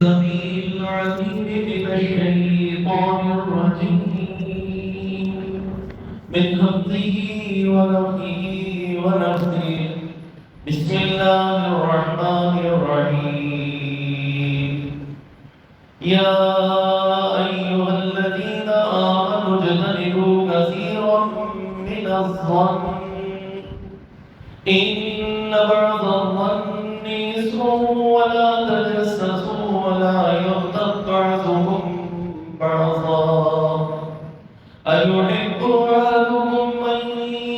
السميع العليم من الشيطان الرجيم من همزه ونفخه ونفثه. بسم الله الرحمن الرحيم. يا أيها الذين آمنوا اجتنبوا كثيرا من الظن إن بعض الظن إثم ولا تجسسوا ولا يغتب بعضكم بعضا أيحب أحدكم أن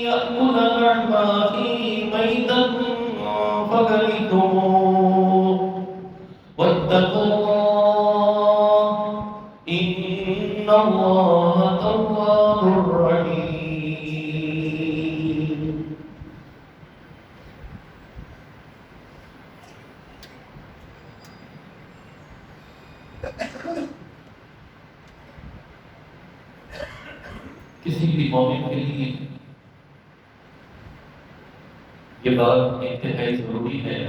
يأكل لحم أخيه ميتا فكرهتموه واتقوا الله إن الله تواب رحيم. کسی بھی مومن کے لیے یہ بات انتہائی ضروری ہے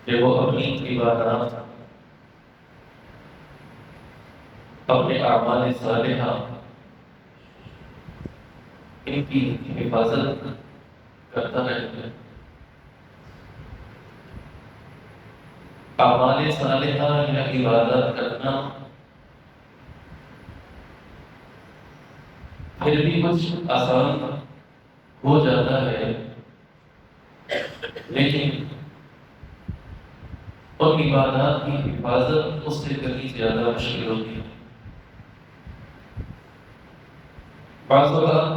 کہ وہ اپنی عبادات، اپنے اعمال صالحہ ان کی حفاظت کرتا رہے. اعمال صالحہ یا عبادت کرنا پھر بھی کچھ آسان ہو جاتا ہے، لیکن ان عبادات کی حفاظت اس سے کہیں زیادہ مشکل ہوتی ہے. بعض اوقات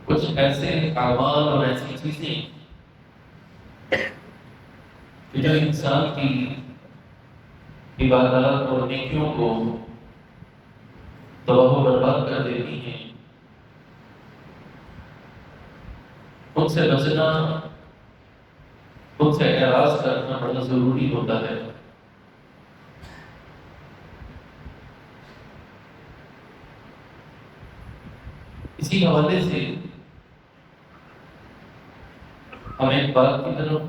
کچھ ایسے اعمال اور ایسی چیزیں کہ جو انسان کی عبادات اور نیکیوں کو تباہ و برباد کر دیتی ہیں، ان سے بچنا، ان سے اعراض کرنا بڑا ضروری ہوتا ہے. اسی حوالے سے ہم ایک بات کی طرف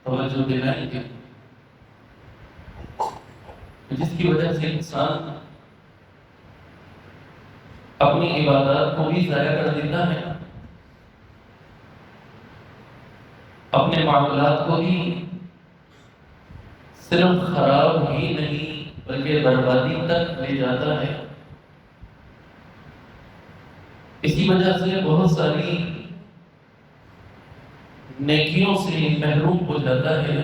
توجہ دلائیں گے جس کی وجہ سے انسان اپنی عبادات کو بھی ضائع کر دیتا ہے، اپنے معاملات کو بھی صرف خراب ہی نہیں بلکہ بربادی تک لے جاتا ہے. اسی وجہ سے بہت ساری نیکیوں سے محروم ہو جاتا ہے.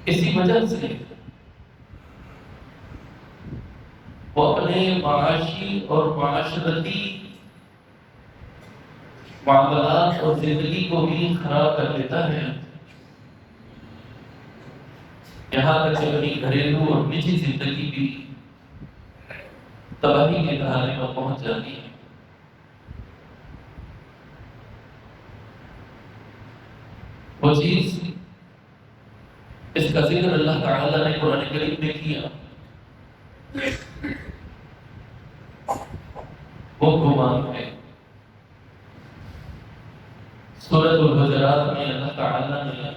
اسی وجہ سے وہ اپنے معاشی اور معاشرتی معاملات اور زندگی کو بھی خراب کر لیتا ہے، یہاں تک کہ اپنی گھریلو اور نجی زندگی بھی تباہی کے کہانے پر پہنچ جاتی ہے. وہ چیز اس کا ذکر اللہ تعالیٰ نے قرآن کریم میں کیا، وہ گمان ہے. سورۃ الحجرات میں اللہ تعالیٰ نے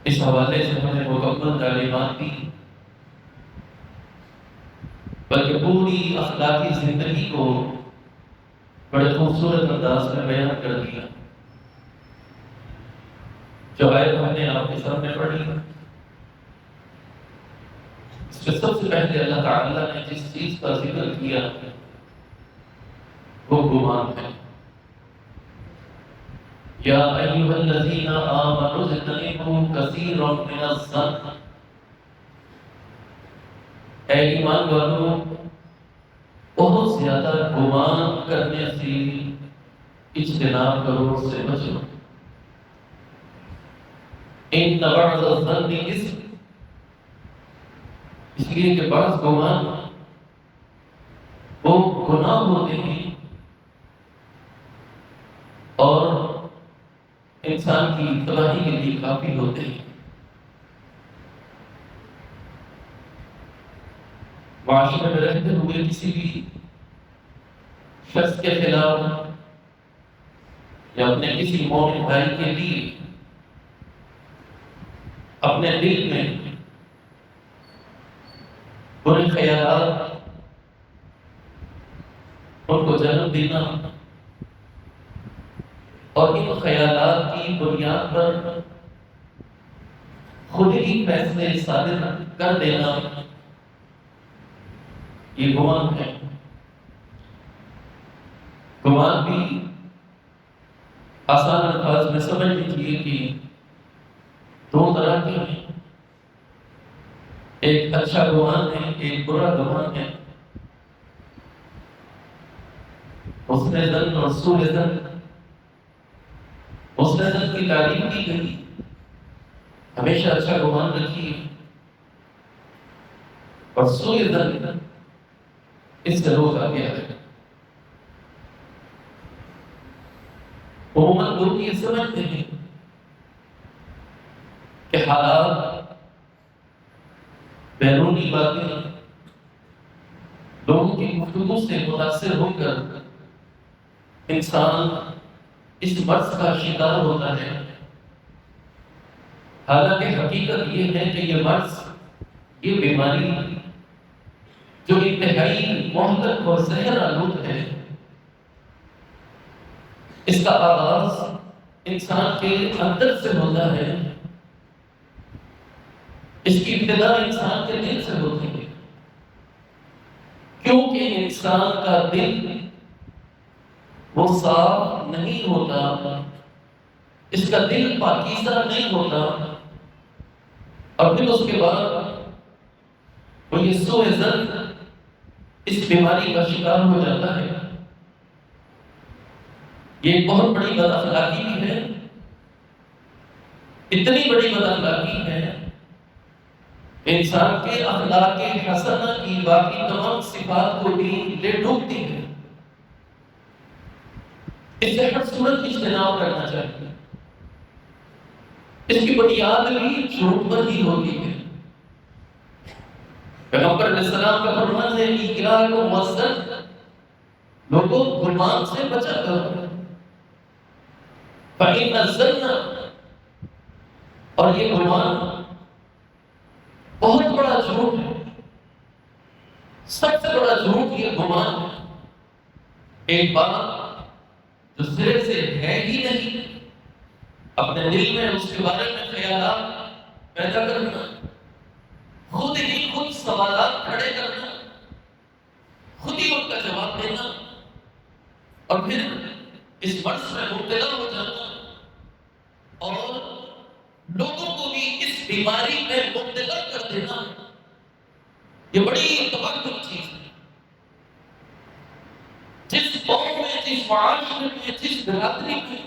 اس حوالے سے ہمیں مکمل تعلیمات دی، بلکہ پوری اخلاقی زندگی کو بڑے خوبصورت انداز میں بیان کر دیا. جو آیت ہم نے آپ کے سامنے پڑھی، اس میں سب سے پہلے اللہ تعالیٰ نے جس چیز کا ذکر کیا وہ گمان ہے. یا ایھا الذین آمنوا اجتنبوا کثیرا من الظن، اے ایمان والو بہت زیادہ گمان کرنے سے اجتناب کرو، اس سے بچو. ان بعض الظن اثم، اس لیے کہ بعض گمان وہ گناہ ہوتے ہیں اور انسان کی تباہی کے لیے کافی ہوتے ہیں. معاشرے میں رہتے ہوئے کسی بھی شخص کے خلاف یا اپنے کسی مومن بھائی کے لیے اپنے دل میں برے خیالات ان کو جنم دینا اور ان خیالات کی بنیاد پر خود ہی فیصلے صادر کر دینا، یہ گمان ہے۔ گمان بھی آسان الفاظ میں سمجھ لیجیے کہ دو طرح کے ہیں، ایک اچھا گمان ہے، ایک برا گمان ہے۔ حسن ظن اور سوء ظن، حسن ظن کی تعریف کی گئی، ہمیشہ اچھا گمان رکھیے، اور سوء ظن اس سے روز آگے آئے۔ عموماً لوگ یہ سمجھتے ہیں کہ حالات، بیرونی باتیں لوگوں کی گفتگو سے متاثر ہو کر انسان اس مرض کا شکار ہوتا ہے۔ حالانکہ حقیقت یہ ہے کہ یہ مرض، یہ بیماری جو انتہائی مہلک اور زہر آلود ہے، اس کا آغاز انسان کے اندر سے ہوتا ہے، اس کی ابتدا انسان کے دل سے ہوتی ہے، کیونکہ انسان کا دل وہ صاف نہیں ہوتا، اس کا دل پاکیزہ نہیں ہوتا، اور پھر اس کے بعد وہ یہ سوء ظن اس بیماری کا شکار ہو جاتا ہے۔ یہ ایک بہت بڑی بد اخلاقی بھی ہے، اتنی بڑی بد اخلاقی ہے کہ انسان کے اخلاق حسنہ کی باقی تمام صفات کو بھی لے ڈوبتی ہے۔ اس سے ہر صورت اجتناب کرنا چاہیے۔ اس کی بنیاد بھی جھوٹ پر ہی ہوتی ہے۔ پیغمبر علیہ السلام کا فرمان ہے کہ ایاکم والظن، لوگوں گمان سے بچا کرو، فإن الظن، اور یہ گمان بہت بڑا جھوٹ ہے، سب سے بڑا جھوٹ یہ گمان ہے۔ ایک بات جو سرے سے ہے ہی نہیں، اپنے دل میں اس کے بارے میں خیالات پیدا کرنا، خود ہی خود سوالات کھڑے کرنا، خود ہی ان کا جواب دینا، اور پھر اس مرض میں مبتلا ہو جانا، اور لوگوں کو بھی اس بیماری میں مبتلا کر دینا، یہ بڑی تباہکن چیز ہے۔ جس قوم میں، جس معاشرے میں، جس برادری میں،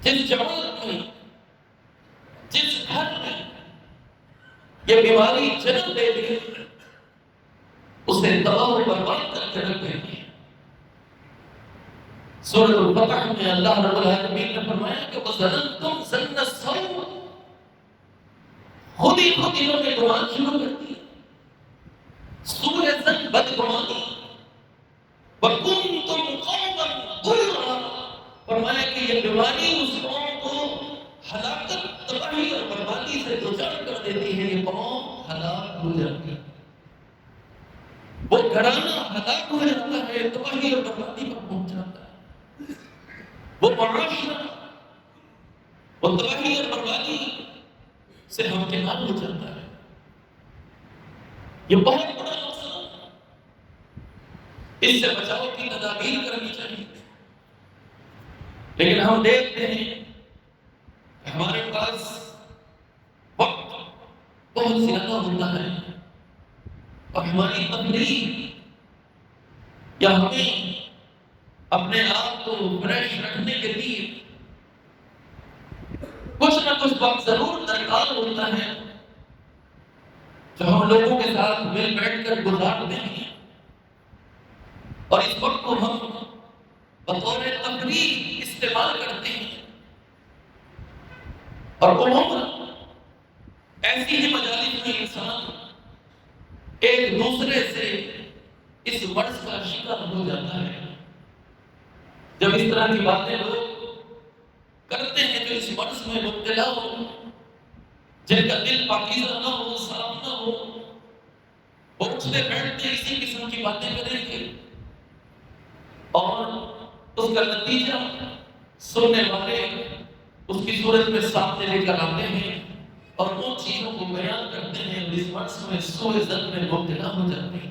جس جماعت میں، جس گھر میں یہ بیماری جنم لے لی، اسے تباہ و برباد کر کے رکھ دیتی ہے۔ سورۃ الفتح میں اللہ رب العالمین نے فرمایا کہ وَظَنَنْتُمْ ظَنَّ السَّوْءِ، خود ہی خود انہوں نے گمان شروع کر دی، سوء ظن، بدگمانی، وَكُنْتُمْ قَوْمًا غُرًّا، فرمایا کہ یہ بیماری اس قوم کو ہلاکت، تباہی اور بربادی سے دوچار کر دیتی ہے۔ یہ قوم ہلاک ہو جاتی ہے، وہ گھرانہ ہلاک ہو جاتا ہے، تباہی اور بربادی پر پہنچ جاتا ہے، وہ معاشرہ وہ تباہی اور بربادی سے ہمکنار ہو جاتا ہے۔ یہ بہت بڑا نقصان ہے، اس سے بچاؤ کی تدابیر کرنی چاہیے۔ لیکن ہم دیکھتے ہیں کہ ہمارے پاس وقت بہت زیادہ ہوتا ہے، اور ہماری تفریح یا ہمیں اپنے آپ کو فریش رکھنے کے لیے کچھ نہ کچھ وقت ضرور درکار ہوتا ہے جو ہم لوگوں کے ساتھ مل بیٹھ کر گزارتے ہیں، اور اس وقت کو ہم بطور تفریح استعمال کرتے ہیں، اور عموماً ایسی ہی مجالس میں انسان ایک دوسرے سے اس اس مرض کا شکار ہو جاتا ہے۔ جب اس طرح کی باتیں لوگ کرتے ہیں جو اس مرض میں مبتلا ہو، جن کا دل پاکیزہ نہ ہو، صاف نہ ہو، اٹھتے بیٹھتے اسی قسم کی باتیں کریں گے، اور اس کا نتیجہ سننے والے اس کی صورت میں سامنے لے کر آتے ہیں اور ان چیزوں کو بیان کرتے ہیں اور اس مرض میں سوء ظن میں مبتلا ہو جاتے ہیں۔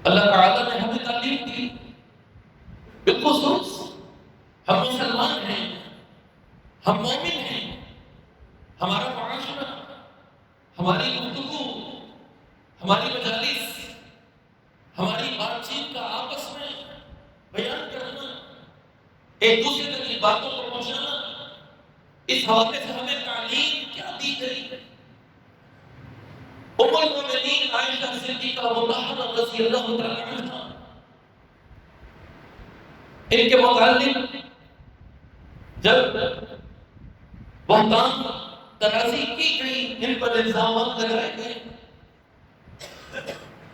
اللہ تعالیٰ نے ہمیں تعلیم دی بالخصوص ہم مسلمان ہیں، ہم مومن ہیں، ہمارا معاشرہ، ہماری گفتگو، ہماری مجالس، ہماری بات چیت کا آپس میں بیان کرنا، ایک دوسرے تک کی باتوں کو پہنچانا، اس حوالے سے ہمیں تعلیم کیا دی گئی؟ ام المؤمنین عائشہ صدیقہ مطہرہ رضی اللہ تعالی عنہا، ان کے متعلق جب بہتان ترازی کی گئی، ان پر الزامات لگائے گئے،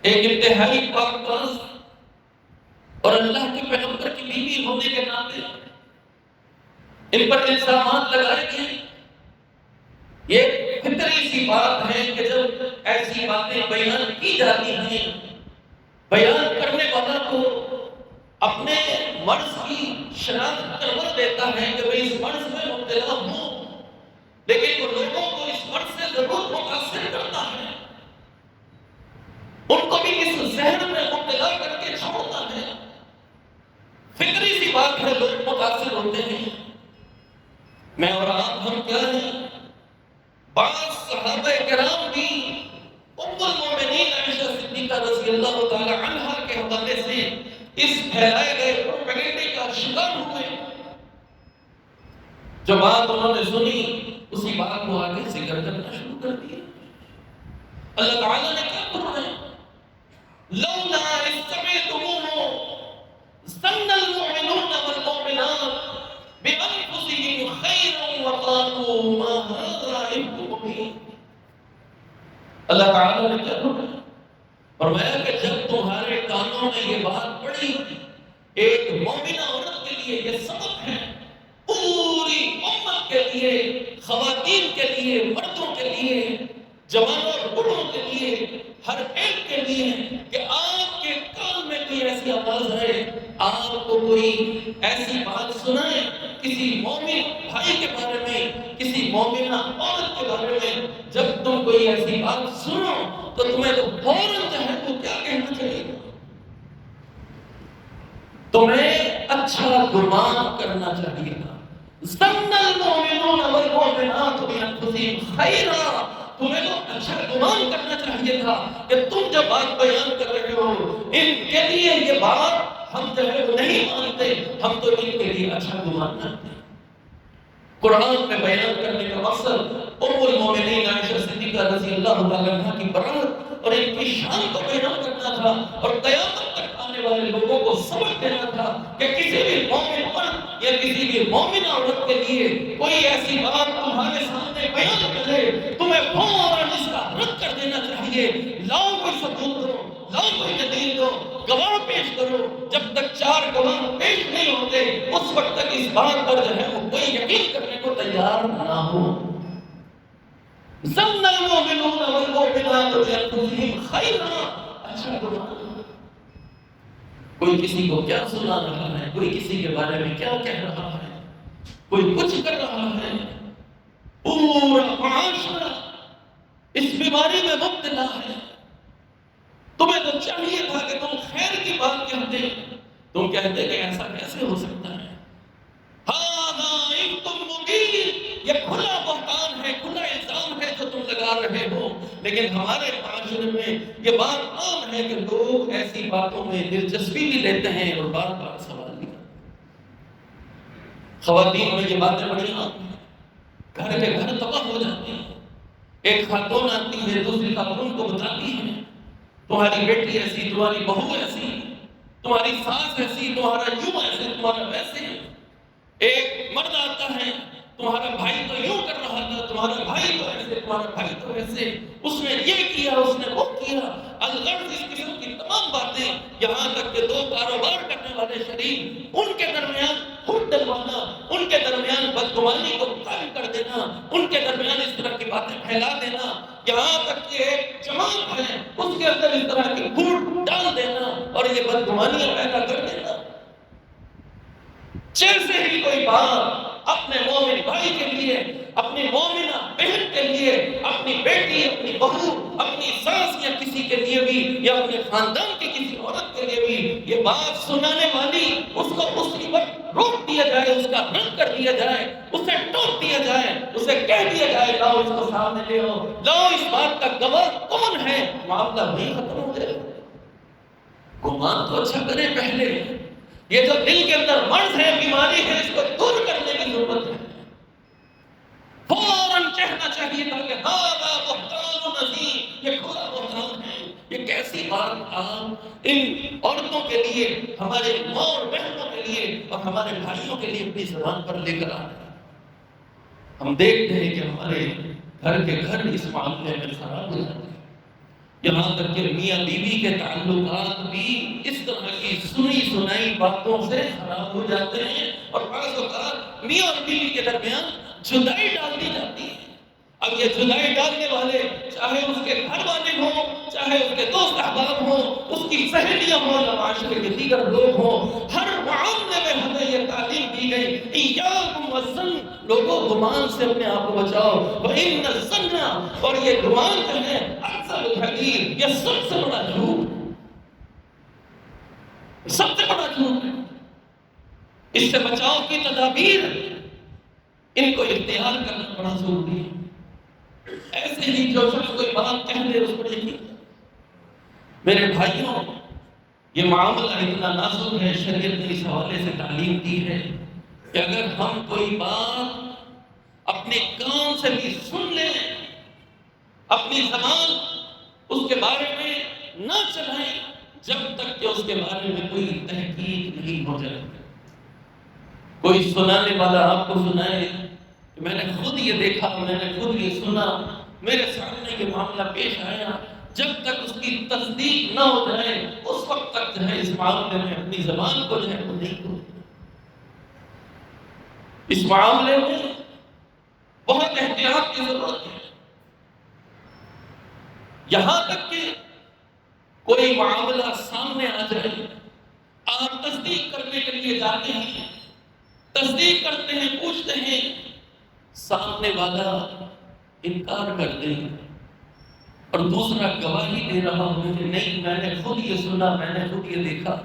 ایک انتہائی پاک باز اور اللہ کے پیغمبر کی بیوی ہونے کے ناطے ان پر الزامات لگائے گئے۔ یہ فطری سی بات ہے کہ جب ایسی باتیں بیان کی جاتی ہیں، بیان کرنے والا کو اپنے مرض کی شناخت کروا دیتا ہے کہ میں اس مرض میں مبتلا ہوں، لیکن وہ لوگوں کو اس مرض سے ضرور متاثر کرتا ہے، ان کو بھی اس زہر میں مبتلا کر کے چھوڑتا ہے۔ فطری سی بات ہے، لوگ متاثر ہوتے ہیں۔ میں اور آپ ہم کیا ہیں؟ بعض صحابہ کرام بھی ام المؤمنین عائشہ صدیقہ رضی اللہ تعالی عنہا کے حوالے سے اس پھیلائے گئے پروپیگنڈے کا شکار ہوئے۔ جو بات انہوں نے سنی اسی بات کو آگے ذکر کرنا شروع کر دیا۔ اللہ تعالیٰ نے کیا فرمایا؟ لولا اذ سمعتموه ظن المؤمنون والمؤمنات بانفسهم خيرا وقالوا ما هذا الا مبين۔ اللہ تعالیٰ نے کیا فرمایا؟ فرمایا کہ جب تمہارے کانوں میں یہ بات پڑی، ایک مومنہ عورت کے لیے یہ سبق ہے، پوری امت کے لیے، خواتین کے لیے، مردوں کے لیے، جوانوں اور بوڑھوں کے لیے، ہر ایک کے لیے، کہ آپ کے کان میں کوئی ایسی آواز ہے، آپ کو کوئی ایسی بات سنائے کسی مومن بھائی کے بارے میں، کسی مومنہ عورت کے بارے میں، جب تم کوئی ایسی بات سنو تو تمہیں تو فوراً جو ہے وہ کیا کہنا چاہیے؟ تمہیں اچھا گمان کرنا چاہیے گا۔ ظن المؤمنون والمؤمنات بانفسهم خیرا، تمہیں تو اچھا گمان کرنا چاہیے تھا کہ تم جب بات بیان کر رہے ہو، ان کے لیے یہ بات ہم جو ہے وہ نہیں مانتے، ہم تو ان کے لیے اچھا گمان کرتے ہیں۔ قرآن میں بیان کرنے کا مقصد ام المؤمنین عائشہ صدیقہ رضی اللہ تعالی عنہا کی برات اور ان کی شان کو بیان کرنا تھا، اور قیامت تک آنے والے لوگوں کو سبق دینا تھا کہ کسی بھی مومن مرد یا کسی بھی مومنہ عورت کے لیے کوئی ایسی بات تمہارے سامنے بیان کرے، تمہیں فوراً اس کا رد کر دینا چاہیے۔ لاؤ کوئی ثبوت دو، لاؤ کوئی دلیل دو، گواہ پیش کرو۔ جب تک 4 گواہ پیش نہیں ہوتے اس وقت تک اس بات پر جو ہے وہ کوئی یقین کرنے کو تیار نہ ہو۔ ظن المؤمنون والمؤمنات بانفسهم خیرا، اچھا گمان۔ کوئی کسی کو کیا سنا رہا ہے، کوئی کسی کے بارے میں کیا کہہ رہا ہے، کوئی کچھ کر رہا ہے، پورا معاشرہ اس بیماری میں مبتلا ہے۔ تمہیں تو چاہیے تھا کہ تم خیر کی بات کہتے، تم کہتے کہ ایسا کیسے ہو سکتا ہے، ہاذا افک مبین، یہ کھلا بہتان ہے، کھلا الزام ہے جو تم لگا رہے ہو۔ لیکن ہمارے معاشرے میں یہ بات عام ہے کہ لوگ ایسی باتوں میں دلچسپی بھی لیتے ہیں اور بار بار سوال بھی کرتے ہیں۔ خواتین میں یہ باتیں بڑی عام ہیں، گھر کے گھر تباہ ہو جاتے ہیں۔ ایک خاتون آتی ہے، دوسری خاتون کو بتاتی ہے تمہاری بیٹی ایسی، تمہاری بہو ایسی، تمہاری ساس ایسی، تمہارا یوں ایسے، تمہارا ویسے۔ ایک مرد آتا ہے، تمہارا بھائی تو یوں کر رہا تھا، تمہارا تمہارا بھائی تو ایسے، تمہارا بھائی تو ایسے، اس نے یہ کیا، اس نے وہ کیا، الغرض اس قسم کی تمام باتیں، یہاں تک کہ دو کاروبار کرنے والے شریک، ان کے درمیان خود ڈلوانا، ان کے درمیان بدگمانی کو قائم کر دینا، ان کے درمیان اس طرح کی باتیں پھیلا دینا، یہاں تک کہ ایک جماعت ہے اس کے اندر اس طرح کی پھوٹ ڈال دینا اور یہ بدگمانیاں پیدا کر دینا۔ جیسے ہی کوئی بات اپنے مومن بھائی کے لیے، اپنی مومنہ بہن کے لیے، اپنی بیٹی، اپنی بہو، اپنی ساس یا کسی کے لیے بھی، یا اپنے خاندان کی کسی عورت کے لیے بھی یہ بات سنانے والی، اس کو اسی وقت روک دیا جائے، اس کا رد کر دیا جائے، اسے ٹوک دیا جائے، اسے کہہ دیا جائے لاؤ اس کو سامنے لے آؤ، لاؤ اس بات کا گواہ کون ہے، معاملہ وہیں ختم ہو جائے۔ گمان تو اچھا کرے پہلے، یہ جو دل کے اندر مرض ہے، بیماری ہے، اس کو دور کرنے کی ضرورت ہے۔ فوراً کہنا چاہیے تھا کہ ہذا بہتان عظیم، یہ کھلا بہتان ہے، یہ کیسی بات آپ ان عورتوں کے لیے، ہمارے ماں اور بہنوں کے لیے اور ہمارے بھائیوں کے لیے اپنی زبان پر لے کر آ رہے ہیں۔ ہم دیکھتے ہیں کہ ہمارے گھر کے گھر اس معاملے میں خراب ہو جاتے ہیں، یہاں تک کہ میاں بیوی کے تعلقات بھی اس طرح کی سنی سنائی باتوں سے خراب ہو جاتے ہیں، اور بعض اوقات میاں اور بیوی کے درمیان جدائی ڈال دی جاتی ہے۔ اب یہ جدائی ڈالنے والے، چاہے اس کے گھر والے ہوں، چاہے اس کے دوست احباب ہوں، اس کی سہیلیاں ہوں یا معاشرے کے دیگر لوگ ہوں، ہر معاملے میں ہمیں یہ تعلیم دی گئی، ایاکم والظن، لوگوں گمان سے اپنے آپ کو بچاؤ، وَإِنَّ الظَّنَّ، اور یہ گمان جو ہے اکثر الحدیث، یہ سب سے بڑا جھوٹ، سب سے بڑا جھوٹ ہے۔ اس سے بچاؤ کی تدابیر، ان کو اختیار کرنا بڑا ضروری ہے۔ ایسے ہی جو شخص کوئی بات کہہ دے اس پر یقین۔ میرے بھائیوں، یہ معاملہ اتنا نازک ہے، شریعت نے اس حوالے سے تعلیم دی ہے کہ اگر ہم کوئی بات اپنے کان سے بھی سن لیں، اپنی زبان اس کے بارے میں نہ چلائیں جب تک کہ اس کے بارے میں کوئی تحقیق نہیں ہو جائے۔ کوئی سنانے والا آپ کو سنائے کہ میں نے خود یہ دیکھا، میں نے خود یہ سنا، میرے سامنے یہ معاملہ پیش آیا، جب تک اس کی تصدیق نہ ہو جائے اس وقت تک جو ہے اس معاملے میں اپنی زبان کو جو ہے وہ نہیں کھولنا۔ اس معاملے میں بہت احتیاط کی ضرورت ہے۔ یہاں تک کہ کوئی معاملہ سامنے آ جائے، آپ تصدیق کرنے کے لیے جاتے ہیں، تصدیق کرتے ہیں، پوچھتے ہیں، سامنے والا انکار کر دے اور دوسرا گواہی دے رہا ہو کہ نہیں میں نے خود یہ سنا، میں نے خود یہ دیکھا،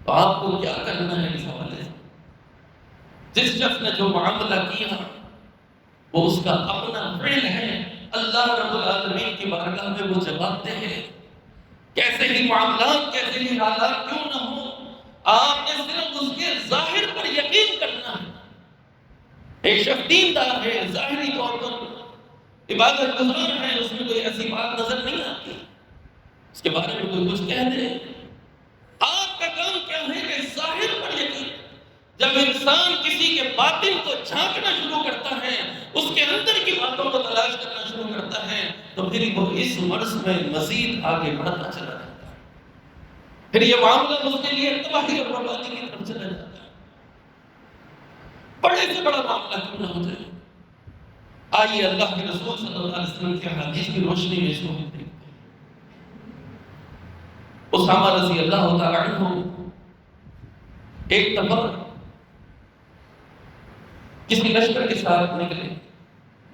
تو آپ کو کیا کرنا ہے اس حوالے سے؟ جس شخص نے جو معاملہ کیا وہ اس کا اپنا فعل ہے، اللہ رب العالمین کی بارگاہ میں وہ جواب دے ہے۔ کیسے ہی معاملات، کیسے ہی حالات کیوں نہ ہوں، آپ نے صرف اس کے ظاہر پر یقین کرنا ہے۔ ایک شخص دیندار ہے، ظاہری طور پر عبادت گزار ہے، اس میں کوئی ایسی بات نظر نہیں آتی، اس کے بارے میں کوئی کچھ کہہ دے، آپ کا کام کیا ہے کہ ظاہر پر یقین۔ جب انسان کسی کے باطن کو جھانکنا شروع کرتا ہے، اس کے اندر کی باتوں کو تلاش کرنا شروع کرتا ہے، تو پھر وہ اس مرض میں مزید آگے بڑھتا چلا جاتا ہے، پھر یہ معاملہ اس کے لیے تباہی اور بربادی کی طرف چلا جاتا ہے۔ بڑے سے بڑا معاملہ کیوں نہ ہو جائے، آئیے اللہ کے رسول صلی اللہ علیہ وسلم کے حدیث کی روشنی میں اس کو دیکھتے ہیں۔ اسامہ رضی اللہ تعالی عنہ ایک دفعہ کسی لشکر کے ساتھ نکلے،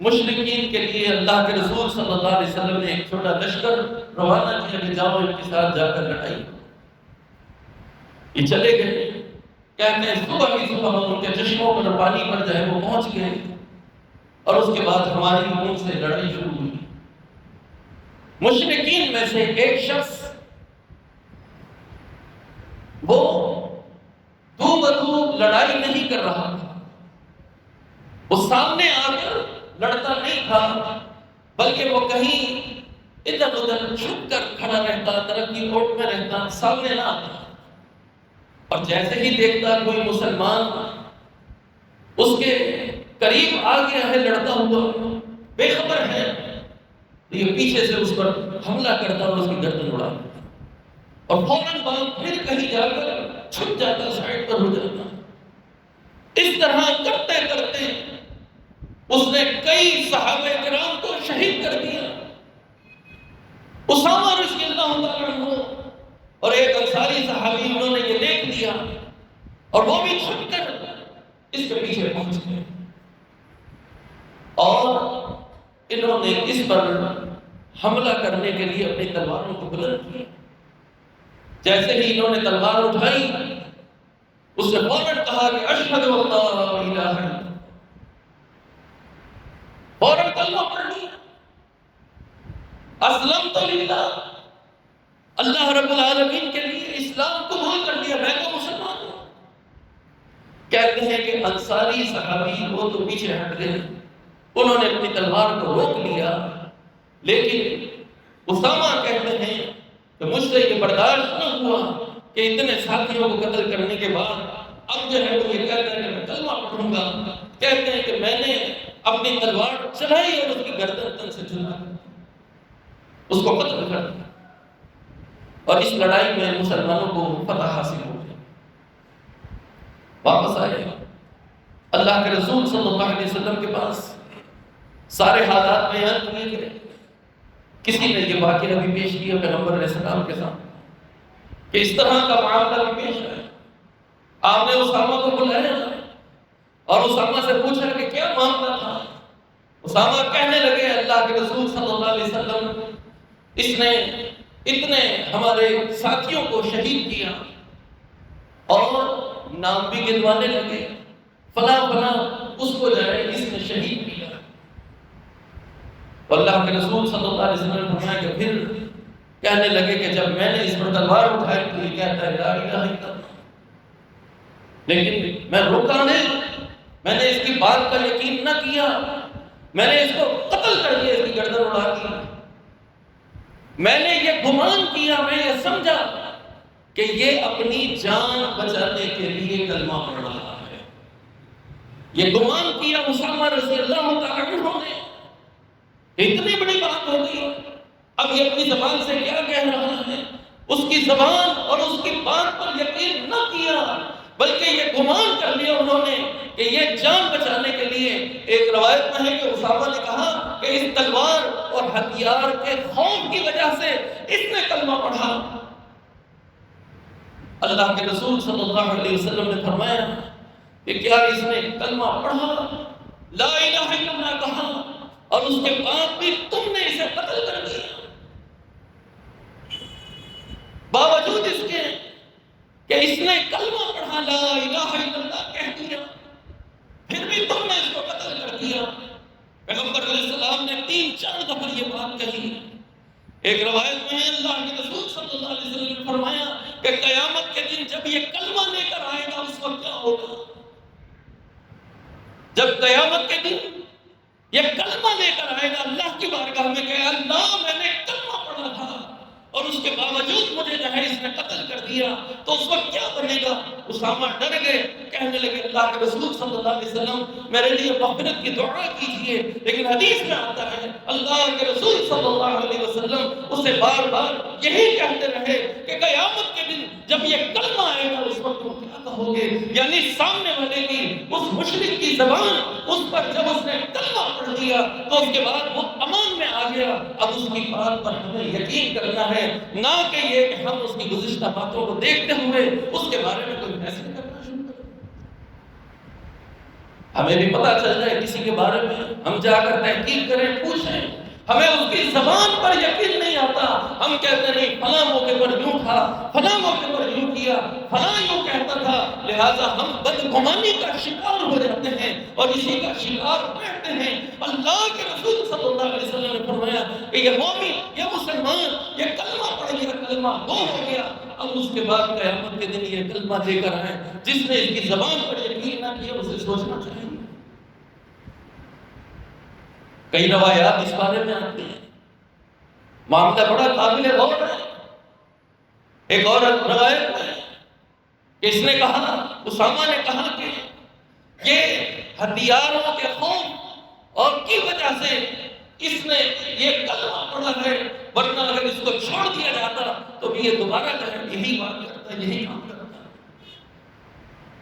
مشرکین کے لیے اللہ کے رسول صلی اللہ علیہ وسلم نے ایک چھوٹا لشکر روانہ کیا کہ جاؤ ان کے ساتھ جا کر لڑائی۔ یہ چلے گئے، کہتے ہیں صبح ہی صبح ان کے چشموں پر پانی پڑ جائے وہ پہنچ گئے، اور اس کے بعد ہماری ان سے لڑائی شروع ہوئی۔ مشرکین میں سے ایک شخص وہ دو بدو لڑائی نہیں کر رہا تھا، وہ سامنے آ کر لڑتا نہیں تھا، بلکہ وہ کہیں ادھر ادھر چھپ کر کھڑا رہتا، طرف کی اوٹ میں رہتا، سامنے نہ آتا، اور جیسے ہی دیکھتا کوئی مسلمان اس کے قریب آ گیا ہے لڑتا ہوا، بے خبر ہے، تو یہ پیچھے سے اس پر حملہ کرتا اور اس کی گردن اڑا دیتا اور فوراً بعد پھر کہیں جا کر چھپ جاتا، سائڈ پر ہو جاتا۔ اس طرح کرتے کرتے اس نے کئی صحابہ کرام کو شہید کر دیا۔ اسامہ رضی اللہ تعالیٰ عنہ اور ایک انصاری صحابی، انہوں نے یہ دیکھ لیا اور وہ بھی چھپ کر اس کے پیچھے پہنچ گئے اور انہوں نے اس پر حملہ کرنے کے لیے اپنی تلواروں کو بلند کیا۔ جیسے ہی انہوں نے تلوار اٹھائی، اس نے فوراً کہا کہ اشہد ان لا الہ الا اللہ، فوراً کلمہ پڑھ لیا، اسلمت للہ، اللہ رب العالمین کے لیے اسلام قبول کر لیا، میں تو مسلمان ہوں۔ کہتے ہیں کہ انصاری صحابی وہ تو پیچھے ہٹ گئے، انہوں نے اپنی تلوار کو روک لیا، لیکن اسامہ کہتے ہیں کہ مجھ سے یہ برداشت نہ ہوا کہ اتنے ساتھیوں کو قتل کرنے کے بعد اب جو ہے وہ یہ کہتا ہے کہ میں کلمہ پڑھوں گا۔ کہتے ہیں کہ میں نے اپنی تلوار چلائی اور اس کی گردن تن سے چلا اس کو قتل کر دیا، اور اس لڑائی میں مسلمانوں کو فتح حاصل ہو گئی۔ واپس آئے اللہ کے رسول صلی اللہ علیہ وسلم کے پاس، سارے حالات بیان کیے گئے۔ کسی نے یہ واقعہ بھی پیش کیا پیغمبر علیہ السلام کے سامنے کہ اس طرح کا معاملہ بھی پیش ہے۔ آپ نے اسامہ کو بلایا اور اسامہ سے پوچھا کہ کیا معاملہ تھا۔ اسامہ کہنے لگے اللہ کے رسول صلی اللہ علیہ وسلم اس نے اتنے ہمارے ساتھیوں کو شہید کیا، اور نام بھی گنوانے لگے، فلاں فلاں اس کو جائے اس نے شہید کیا۔ اللہ کے رسول صلی اللہ علیہ وسلم نے فرمایا کہ پھر کہنے لگے کہ جب میں نے اس پر تلوار اٹھائی تو یہ کہتا ہے لا الہ الا اللہ، لیکن میں روکا نہیں، میں نے اس کی بات کا یقین نہ کیا، میں نے اس کو قتل کر دیا، اس کی گردن اڑا دی۔ میں نے یہ گمان کیا، میں یہ سمجھا کہ یہ اپنی جان بچانے کے لیے کلمہ پڑھ رہا ہے۔ یہ گمان کیا اسامہ رضی اللہ تعالیٰ عنہ نے، اتنی بڑی بات ہو گئی، اب یہ اپنی زبان سے کیا کہہ رہا ہے، اس کی زبان اور اس کی بات پر یقین نہ کیا، بلکہ یہ گمان کر لیا انہوں نے کہ یہ جان بچانے کے لیے۔ ایک روایت میں ہے کہ اسامہ نے کہا کہ اس تلوار اور ہتھیار کے خوف کی وجہ سے اس نے کلمہ پڑھا۔ اللہ کے رسول صلی اللہ علیہ وسلم نے فرمایا کہ کیا اس نے کلمہ پڑھا، لا الہ الا اللہ کہا، اور اس کے بعد بھی تم نے اسے قتل کر دیا، باوجود اس کے کہ اس نے کلمہ پڑھا، لا الہ الا اللہ کہہ دیا، پھر بھی تم نے اس کو قتل کر دیا۔ پیغمبر علیہ السلام نے 3-4 دفعہ یہ بات کہی۔ ایک روایت میں اللہ کے رسول صلی اللہ علیہ وسلم نے فرمایا کہ قیامت کے دن جب یہ کلمہ لے کر آئے گا اس وقت کیا ہوگا؟ جب قیامت کے دن یہ کلمہ لے کر آئے گا اللہ کی بارگاہ میں کہ اللہ میں نے کلمہ پڑھا تھا اور اس کے باوجود مجھے جو ہے اس نے قتل کر دیا، تو اس وقت کیا بنے گا؟ اسامہ ڈر گئے، کہنے لگے اللہ کے رسول صلی اللہ علیہ وسلم میرے لیے مغفرت کی دعا کیجیے۔ لیکن حدیث میں آتا ہے اللہ کے رسول صلی اللہ علیہ وسلم اسے بار بار یہی کہتے رہے کہ قیامت کے دن جب یہ کلمہ آئے گا اس وقت تم کیا کہو گے؟ یعنی سامنے والے کی اس مشرک کی زبان اس پر جب اس نے کلمہ پڑھ دیا تو اس کے بعد وہ امان میں آ گیا۔ اب اس کی بات پر ہمیں یقین کرنا ہے، نہ کہ یہ کہ ہم اس کی گزشتہ باتوں کو دیکھتے ہوئے اس کے بارے میں کوئی فیصلہ کرنا شروع کریں۔ ہمیں بھی پتہ چل جائے کسی کے بارے میں، ہم جا کر تحقیق کریں، پوچھیں، ہمیں اس کی زبان پر یقین نہیں آتا، ہم کہتے نہیں فلاں موقع پر یوں تھا، فلاں موقع پر یوں کیا، فلاں یوں کہتا تھا، لہٰذا ہم بدگمانی کا شکار ہو جاتے ہیں اور اسی کا شکار بیٹھتے ہیں۔ اللہ کے رسول صلی اللہ علیہ وسلم نے فرمایا کہ یہ مومن، یہ مسلمان، یہ کلمہ پڑھ گیا، کلمہ گو ہو گیا، اب اس کے بعد قیامت کے دن یہ کلمہ لے کر آئے، جس نے اس کی زبان پر یقین نہ کیا اسے سوچنا چاہیے۔ کئی روایات اس بارے میں آتی ہیں، معاملہ بڑا قابل غور ہے۔ ایک اور روایت میں کہ اس نے کہا، اسامہ نے کہا کہ یہ ہتھیاروں کے خوف اور کی وجہ سے اس نے یہ کلمہ پڑھا ہے، ورنہ اگر اس کو چھوڑ دیا جاتا تو بھی یہ دوبارہ یہی بات کرتا، یہی کام کرتا۔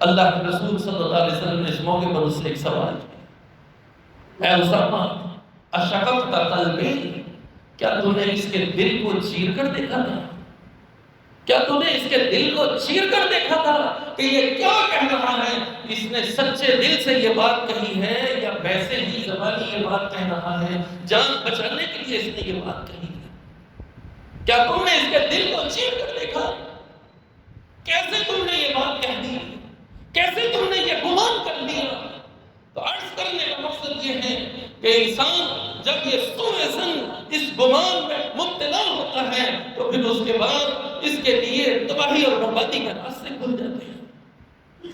اللہ کے رسول صلی اللہ علیہ وسلم نے اس موقع پر اس سے ایک سوال کیا، اے اسامہ اشققت قلبی، کیا تو نے اس کے دل کو چیر کر دیکھا تھا؟ کیا تو نے اس کے دل کو چیر کر دیکھا تھا کہ یہ کیا کہہ رہا ہے؟ اس نے سچے دل سے یہ بات کہی ہے یا ویسے ہی زبانی یہ بات کہہ رہا ہے؟ جان بچانے کے لیے اس نے یہ بات کہی ہے؟ کیا تم نے اس کے دل کو چیر کر دیکھا؟ کیسے تم نے یہ بات کہہ دی؟ کیسے تم نے یہ گمان کر لیا؟ تو عرض کرنے کا مقصد یہ ہے کہ انسان جب یہ سوء ظن اس گمان میں مبتلا ہوتا ہے تو پھر اس کے بعد اس کے لیے تباہی اور بربادی کا راستے کھل جاتے ہیں۔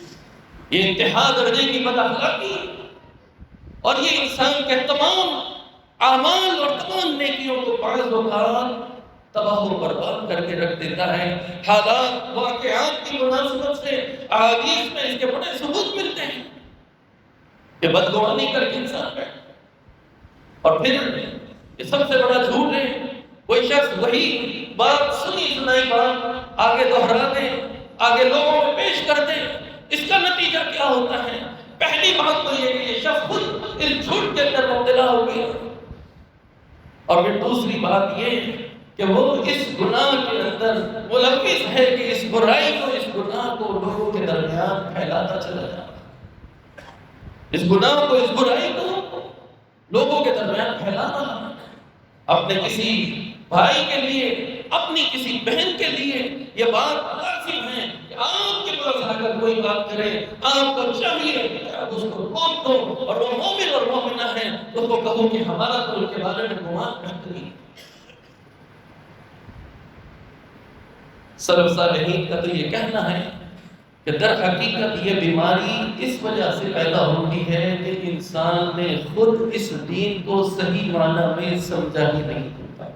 یہ انتہا درجے کی بد اخلاقی اور یہ انسان کے تمام اعمال اور تمام نیکیوں کو بعض اوقات تباہ و برباد کر کے رکھ دیتا ہے۔ حالات واقعات کی مناسبت سے احادیث میں اس کے بڑے ثبوت ملتے ہیں کہ بدگمانی کر کے انسان بیٹھے، اور پھر یہ سب سے بڑا جھوٹ ہے، کوئی شخص وہی بات سنی سنائی بات آگے دہرا دے، آگے لوگوں میں پیش کر دے۔ اس کا نتیجہ کیا ہوتا ہے؟ پہلی بات تو یہ کہ یہ شخص خود اس جھوٹ کے اندر مبتلا ہو گیا، اور پھر دوسری بات یہ کہ وہ اس گناہ کے اندر ملوث ہے کہ اس برائی کو، اس گناہ کو لوگوں کے درمیان پھیلاتا چلا جاتا ہے، اس گناہ کو، اس برائی کو لوگوں کے درمیان پھیلانا۔ اپنے کسی بھائی کے لیے، اپنی کسی بہن کے لیے یہ بات لازم ہے کہ آپ کے پاس آ کر کوئی بات کرے، آپ کو چاہیے کہ آپ اس کو روک دو، اور وہ مومن اور مومنہ ہے اس کو کہو کہ ہمارا تو ان کے بارے میں گمان بہترین۔ سلف صالحین کا تو یہ کہنا ہے کہ در حقیقت یہ بیماری اس وجہ سے پیدا ہوتی ہے کہ انسان نے خود اس دین کو صحیح معنی میں سمجھا ہی نہیں ہوتا۔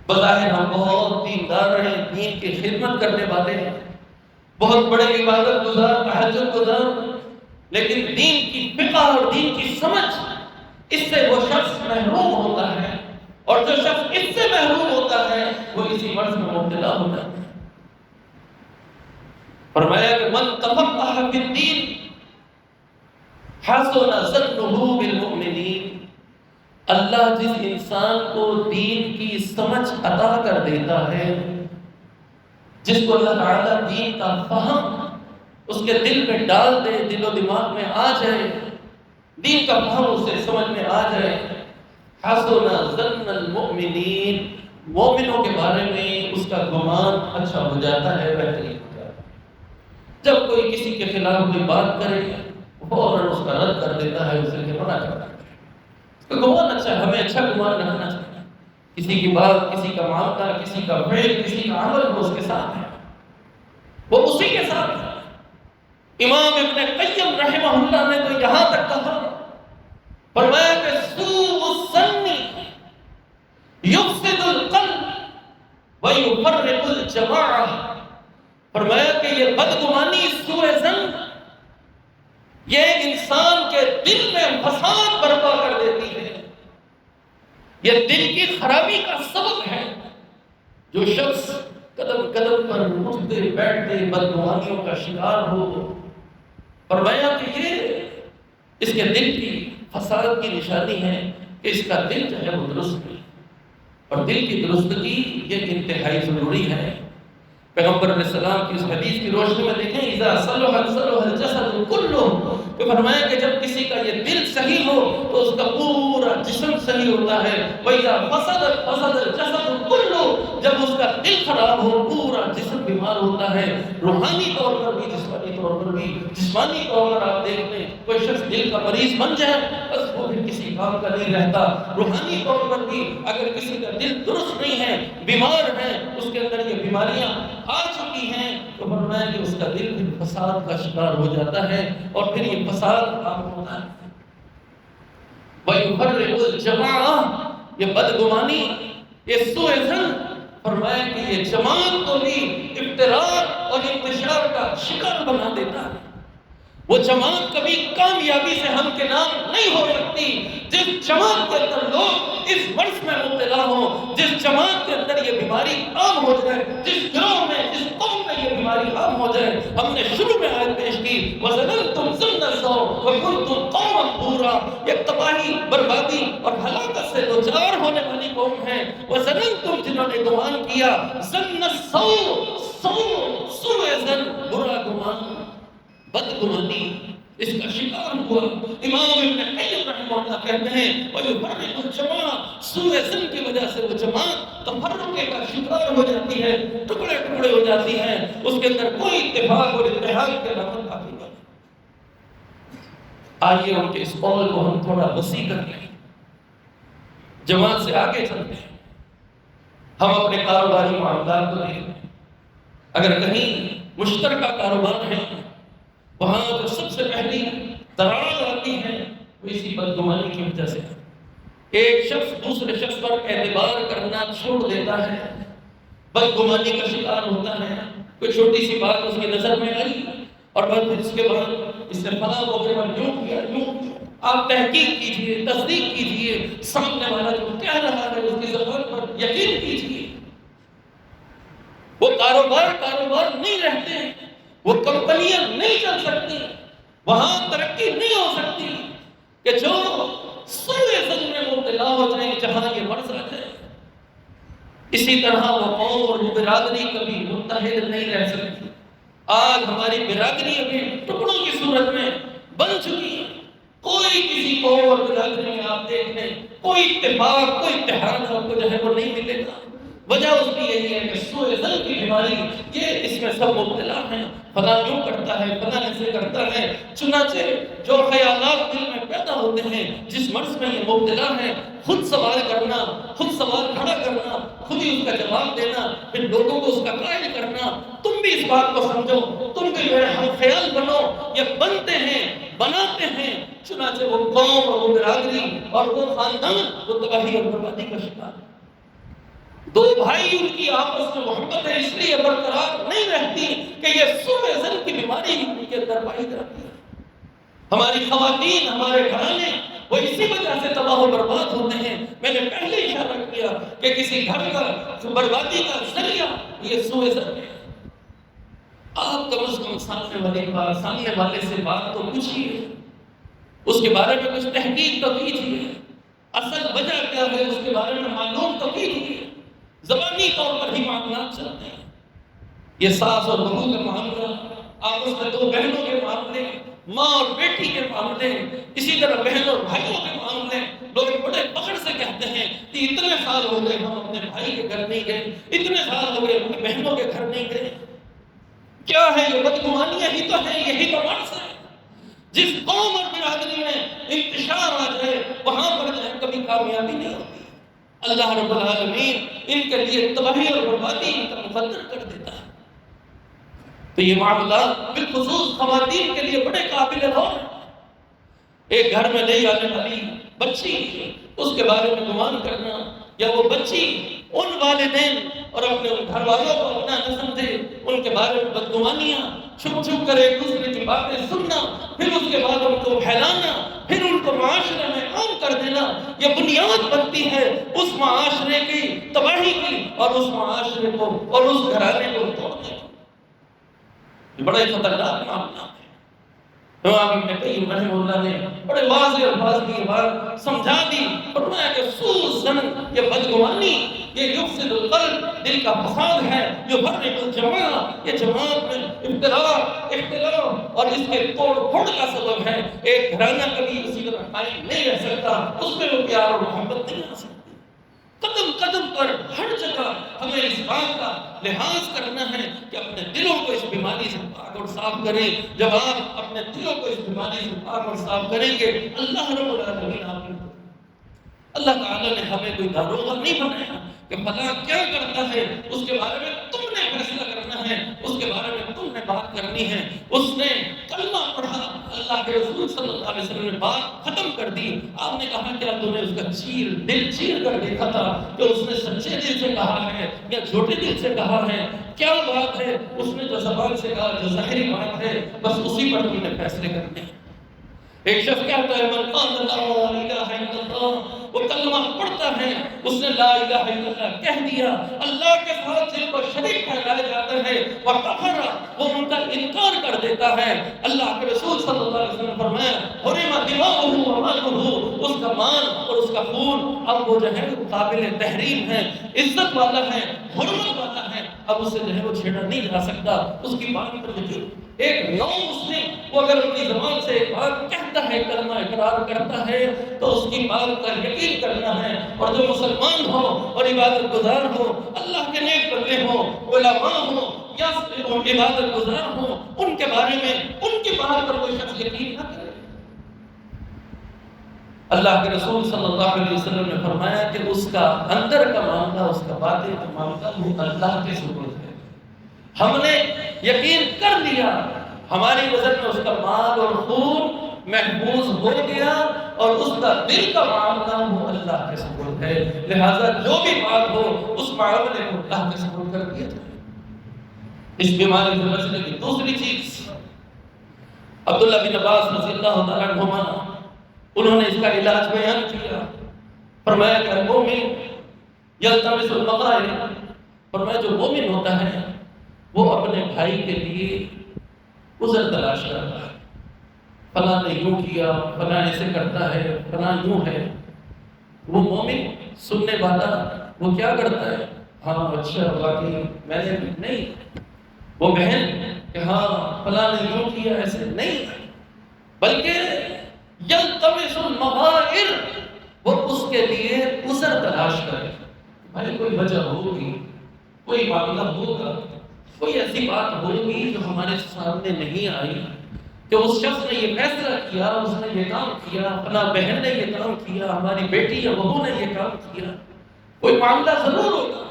بظاہر ہم بہت دیندار ہیں، دین کی خدمت کرنے والے ہیں، بہت بڑے عبادت گزار، تہجد گزار، لیکن دین کی فقہ اور دین کی سمجھ اس سے وہ شخص محروم ہوتا ہے، اور جو شخص اس سے محروم ہوتا ہے وہ اسی مرض میں مبتلا ہوتا ہے۔ فرمایا کہ من تفقہ فی الدین حسن ظنہ بالمؤمنین، اللہ جس انسان کو دین کی سمجھ عطا کر دیتا ہے، جس کو اللہ تعالیٰ دین کا فہم اس کے دل میں ڈال دے، دل و دماغ میں آ جائے، دین کا فہم اسے سمجھ میں آ جائے، حسن ظن المؤمنین، مومنوں کے بارے میں اس کا گمان اچھا ہو جاتا ہے، بہترین ہو جاتا ہے۔ جب کوئی کسی کے خلاف کوئی بات کرے فوراً اس کا رد کر دیتا ہے، اسے منع کرتا ہے۔ اس کا گمان اچھا ہے، ہمیں اچھا گمان رکھنا چاہیے، کسی کی بات، کسی کا معاملہ، کسی کا فعل، کسی کا عمل وہ اس کے ساتھ ہے، وہ اسی کے ساتھ ہے۔ امام ابن قیم رحمہ اللہ نے تو یہاں تک کہا، فرمایا کہ سوء الظن یفسد القلب ویفرق الجماعہ، فرمایا کہ یہ بدگمانی، سوء ظن، یہ انسان کے دل میں فساد برپا کر دیتی ہے، یہ دل کی خرابی کا سبب ہے۔ جو شخص قدم قدم پر اٹھتے بیٹھتے بدگمانیوں کا شکار ہو، فرمایا کہ یہ اس کے دل کی فساد کی نشانی ہے کہ اس کا دل جو ہے وہ درست نہیں، اور دل کی درستگی یہ انتہائی ضروری ہے۔ پیغمبر علیہ السلام کی اس حدیث کی روشنی میں دیکھیں، اذا صلح صلح الجسد کلہ، کہ فرمایا کہ جب کسی کا یہ دل صحیح ہو تو اس کا پورا جسم صحیح ہوتا ہے، وَإِذَا فَسَدَتْ فَسَدَ الْجَسَدُ كُلُّهُ، جب اس کا دل خراب ہو پورا جسم بیمار ہوتا ہے، روحانی طور پر بھی، جسمانی طور پر بھی۔ جسمانی طور پر آپ دیکھ لیں، کوئی شخص دل کا مریض بن جائے بس وہ پھر کسی کام کا نہیں رہتا۔ روحانی طور پر بھی اگر کسی کا دل درست نہیں ہے، بیمار ہے، اس کے اندر یہ بیماریاں آ چکی ہیں، تو فرمایا کہ اس کا دل پھر فساد کا شکار ہو جاتا ہے، اور پھر یہ فساد عام ہوتا ہے۔ وَيُفَرِّقُ الْجَمَاعَةَ، یہ بدگمانی، یہ سوء ظن، فرمایا کہ یہ جماعت کو بھی افتراق اور انتشار کا شکار بنا دیتا ہے۔ وہ جماعت کبھی کامیابی سے ہمکنار نہیں ہو سکتی جس جماعت کے اندر لوگ اس مرض میں مبتلا ہوں، جس جماعت کے اندر یہ بیماری عام ہو جائے، جس گروہ میں، جس قوم میں یہ بیماری عام ہو جائے۔ ہم نے شروع میں آیت پیش کی وَظَلَلْتُمْ ظِلَّ السَّوْءِ وَكُنْتُمْ قَوْمًا بُورًا، یہ تباہی، بربادی اور ہلاکت سے دوچار ہونے والی قوم ہے۔ وَظَلَلْتُمْ، جنہوں نے گمان کیا، ظَنَّ السَّوْءِ، سوء ظن، برا گمان، بدگمانی، اس کا شکار ہوا۔ امام ابن قیم رحمہ اللہ کہتے ہیں وَيُفَرِّقُ الْجَمَاعَ، سوء ظن کی وجہ سے وہ جماعت تفرقے کا شکار ہو جاتی ہے، ٹکڑے ٹکڑے ہو جاتی ہے، اس کے اندر کوئی اتفاق اور اتحاد کے علامت باقی نہیں۔ آئیے ان کے اس قول کو ہم تھوڑا وسیع کر لیں، جماعت سے آگے چلتے ہیں۔ ہم اپنے کاروباری معاملات کو دیکھیں، اگر کہیں مشترکہ کاروبار ہے، وہاں جو سب سے پہلی دراڑ آتی ہے وہ اسی بدگمانی کی وجہ سے۔ ایک شخص دوسرے شخص پر اعتبار کرنا چھوڑ دیتا ہے، بدگمانی کا شکار ہوتا ہے۔ کوئی چھوٹی سی بات اس کی نظر میں آئی اور بس اس کے بعد اس نے فلاں موقع پر یوں کیا، یوں۔ آپ تحقیق کیجئے، تصدیق کیجئے، سامنے والا جو کہہ رہا ہے اس کی زبان پر یقین کیجئے۔ وہ کاروبار نہیں رہتے ہیں، وہ کمپنیاں نہیں چل سکتی، وہاں ترقی نہیں ہو سکتی کہ جو سوء ظن میں مبتلا ہو جائیں، جہاں یہ مرض آ جائے۔ اسی طرح وہ قوم اور وہ برادری کبھی متحد نہیں رہ سکتی۔ آج ہماری برادری ابھی ٹکڑوں کی صورت میں بن چکی ہے۔ کوئی کسی قوم اور برادری میں آپ دیکھ لیں، کوئی اتفاق، کوئی اتحاد آپ کو جو ہے وہ نہیں ملے گا۔ وجہ اس کی یہی ہے کہ سوء ظن کی بیماری، یہ اس میں سب مبتلا ہیں۔ فلاں یوں کرتا ہے، فلاں ایسے کرتا ہے۔ چنانچہ جو خیالات دل میں پیدا ہوتے ہیں، جس مرض میں یہ مبتلا ہے، خود سوال کرنا، خود سوال کھڑا کرنا، خود ہی اس کا جواب دینا، پھر لوگوں کو اس کا قائل کرنا۔ تم بھی اس بات کو سمجھو، تم بھی میرے ہم خیال بنو۔ یہ بنتے ہیں، بناتے ہیں، چنانچہ وہ قوم اور وہ برادری اور وہ خاندان وہ تباہی اور بربادی کا شکار ہے۔ دو بھائی ان کی آپس میں محبت ہے اس لیے برقرار نہیں رہتی کہ یہ سوء ظن کی بیماری ان کے اندر پائی جاتی ہے۔ ہماری خواتین، ہمارے گھرانے وہ اسی وجہ سے تباہ و برباد ہوتے ہیں۔ میں نے پہلے اشارہ کیا کہ کسی گھر کا بربادی کا ذریعہ یہ سوء ظن ہے۔ آپ کم از کم سامنے والے سے بات تو پوچھیے، اس کے بارے میں کچھ تحقیق تو کیجیے، اصل وجہ کیا ہے اس کے بارے میں معلوم تو کیجیے۔ زبانی طور پر ہی معاملات چلتے ہیں۔ یہ ساس اور بہو کا معاملہ، آپس میں دو بہنوں کے معاملے، ماں اور بیٹی کے معاملے، اسی طرح بہن اور بھائیوں کے معاملے، لوگ بڑے فخر سے کہتے ہیں کہ اتنے سال ہو گئے ہم اپنے بھائی کے گھر نہیں گئے، اتنے سال ہو گئے اپنی بہنوں کے گھر نہیں گئے۔ کیا ہے یہ بدگمانیاں ہی تو ہیں، یہی تو مرض ہے۔ جس قوم اور برادری میں انتشار آ جائے وہاں پر جو ہے کبھی کامیابی نہیں ہوتی۔ اللہ رب العالمین ان کے لیے تباہی اور بربادی ان کا مقدر کر دیتا ہے۔ تو یہ معاملات بالخصوص خواتین کے لیے بڑے قابل غور ہیں۔ ایک گھر میں لے آنے والی بچی، اس کے بارے میں گمان کرنا، یا وہ بچی ان والدین اور اپنے ان گھر والوں کو اپنا نہ سمجھے، ان کے بارے میں بدگمانیاں، چھپ چھپ کر ایک دوسرے کی باتیں سننا، پھر اس کے بعد ان کو پھیلانا، پھر ان کو معاشرے میں عام کر دینا، یہ بنیاد بنتی ہے اس معاشرے کی تباہی کی اور اس معاشرے کو اور اس گھرانے کو توڑنے کی۔ یہ بڑے خطرناک معاملہ ہے۔ امام ابن قیم رحمہ اللہ نے بڑے واضح الفاظ میں یہ بات سمجھا دی، فرمایا کہ سوء ظن، یہ بدگمانی، یہ یفسد القلب، دل کا فساد ہے، یفرق الجماع، یہ جماعت میں اختلاف اور اس کے توڑ پھوڑ کا سبب ہے۔ ایک گھرانہ کبھی اسی طرح قائم نہیں رہ سکتا، اس میں وہ پیار اور محبت نہیں آ سکتی۔ قدم قدم پر ہر جگہ ہمیں اس بات کا لحاظ کرنا ہے کہ اپنے دلوں کو اس بیماری سے پاک اور صاف کریں۔ جب آپ اپنے دلوں کو اس بیماری سے پاک اور صاف کریں گے، اللہ رب العالمین آپ کو، اللہ تعالیٰ نے ہمیں کوئی داروغہ نہیں بنایا کہ فلاں کیا کرتا ہے اس کے بارے میں تم نے فیصلہ کرنا ہے، اس کے بارے میں تم نے بات کرنی ہے۔ اس نے کلمہ پڑھا، اللہ کے رسول صلی اللہ علیہ وسلم نے بات ختم کر دی. آپ نے کہا کیا تو نے اس کا دل چیر کر دیکھا تھا کہ اس نے سچے دل سے کہا ہے یا جھوٹے دل سے کہا ہے؟ کیا بات ہے؟ اس نے جو زبان سے کہا، جو ظاہری بات ہے، بس اسی پر تم نے فیصلے کرنے ہیں. ایک شخص کہتا ہے من قال لا الہ الا اللہ، وہ کلمہ پڑھتا ہے، اس نے لا الہ الا اللہ کہہ دیا، اللہ کے ساتھ جن کو شریک ٹھہرایا جاتا ہے وکفر، وہ ان کا انکار کر دیتا ہے. اللہ کے رسول صلی اللہ علیہ وسلم فرمایا حرم دماؤہ ومالہ، اس کا مال اور اس کا خون اب وہ جو ہے قابل تحریم ہے، عزت والا ہے، حرمت والا ہے، اب اسے جو ہے وہ چھیڑا نہیں جا سکتا. اس کی بات پر یقین. ایک نو مسلم وہ اگر اپنی زبان سے ایک بات کہتا ہے، کلمہ اقرار کرتا ہے، تو اس کی بات پر یقین کرنا ہے. اور جو مسلمان ہو اور عبادت گزار ہو، اللہ کے نیک بندے ہوں، علماء ہوں یا عبادت گزار ہوں، ان کے بارے میں ان کی بات پر کوئی شخص یقین نہ کرے. اللہ کے رسول صلی اللہ علیہ وسلم نے فرمایا کہ اس کا اندر کا معاملہ، اس کا باطن کا معاملہ وہ اللہ کے سپرد ہے. ہم نے یقین کر لیا، ہماری نظر میں اس کا مال اور خون محفوظ ہو گیا، اور اس کا دل کا معاملہ وہ اللہ کے سپرد ہے. لہذا جو بھی بات ہو اس معاملے کو اللہ کے سپرد کر دیا جائے. اس بیماری سے بچنے کی دوسری چیز، عبداللہ بن عباس رضی اللہ تعالیٰ عنہما، انہوں نے اس کا علاج بیان کیا. فرمایا کہ المومن یلتمس المغارب، فرمایا جو مومن ہوتا ہے وہ اپنے بھائی کے لیے عذر تلاش کرتا ہے. فلاں نے یوں کیا، فلاں ایسے کرتا ہے، فلاں یوں ہے. وہ مومن سننے والا وہ کیا کرتا ہے؟ ہاں اچھا واقعی میں نے نہیں. وہ بہن کہ ہاں فلاں نے یوں کیا، ایسے نہیں، بلکہ یلتمس المغائر، وہ اس کے لیے عذر تلاش کرے. بھائی کوئی وجہ ہوگی، کوئی معاملہ ہوگا، کوئی ایسی بات ہوگی جو ہمارے سامنے نہیں آئی کہ اس شخص نے یہ فیصلہ کیا، اس نے یہ کام کیا، فلاں بہن نے یہ کام کیا، ہماری بیٹی یا بہو نے یہ کام کیا، کوئی معاملہ ضرور ہوگا.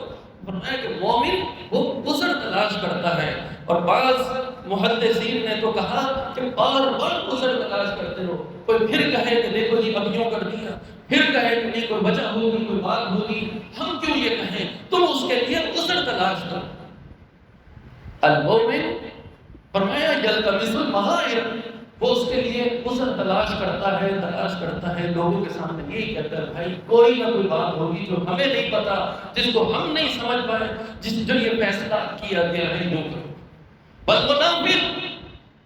فرمایا کہ مومن وہ عذر تلاش کرتا ہے. اور بعض محدثین نے تو کہا کہ بار بار عذر تلاش کرتے ہو. کوئی پھر کہے کہ دیکھو جی اب یوں کر دیا، پھر کہے کہ نہیں کوئی وجہ ہوگی، کوئی بات ہوگی، ہم کیوں یہ کہیں؟ تم اس کے لیے عذر تلاش کرو. المومن فرمایا یلتمس المغائر، وہ اس کے لیے عذر تلاش کرتا ہے، لوگوں کے سامنے یہی کہتا ہے بھائی کوئی نہ کوئی بات ہوگی جو ہمیں نہیں پتا، جس کو ہم نہیں سمجھ پائے، جو یہ فیصلہ کیا گیا ہے یوں کرو. والمنافق